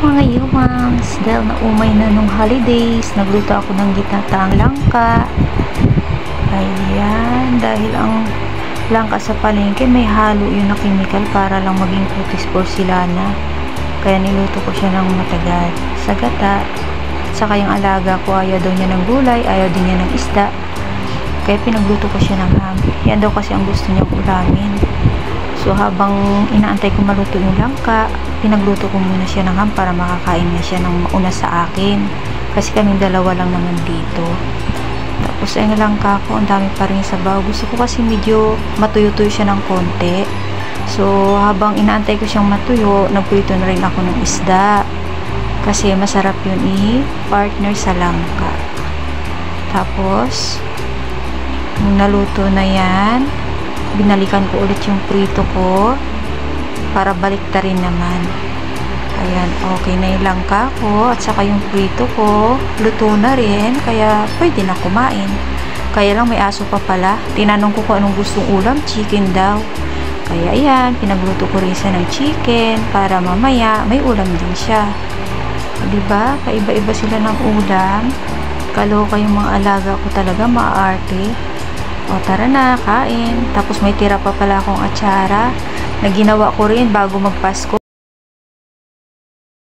mga yumangs, dahil naumay na nung holidays, nagluto ako ng ginataang langka. Ayan, dahil ang langka sa palengke may halo yun na chemical para lang maging kutis porcelana. Kaya niluto ko siya ng matagal sa gata. Saka yung alaga ko, ayaw daw niya ng gulay, ayaw din niya ng isda. Kaya pinagluto ko siya ng ham. Yan daw kasi ang gusto niyang ulamin. So habang inaantay ko maluto yung langka, pinagluto ko muna siya ng ham para makakain na siya ng mauna sa akin. Kasi kaming dalawa lang naman dito. Tapos ay langka ko, ang dami pa rin sabaw. Gusto ko kasi medyo matuyo-tuyo siya ng konti. So habang inaantay ko siyang matuyo, nagprito na rin ako ng isda. Kasi masarap yun i-partner sa langka. Tapos nung naluto na yan, binalikan ko ulit yung prito ko para baliktarin naman. Ayan, okay na yung langka ko at saka yung prito ko luto na rin, kaya pwede na kumain. Kaya lang may aso pa pala. Tinanong ko kung anong gustong ulam, chicken daw. Kaya ayan, pinagluto ko rin siya ng chicken para mamaya may ulam din siya. Diba? Paiba-iba sila ng ulam. Kaloka yung mga alaga ko talaga, maaarte. O tara na, kain. Tapos may tira pa pala akong atsara na ginawa ko rin bago magpasko.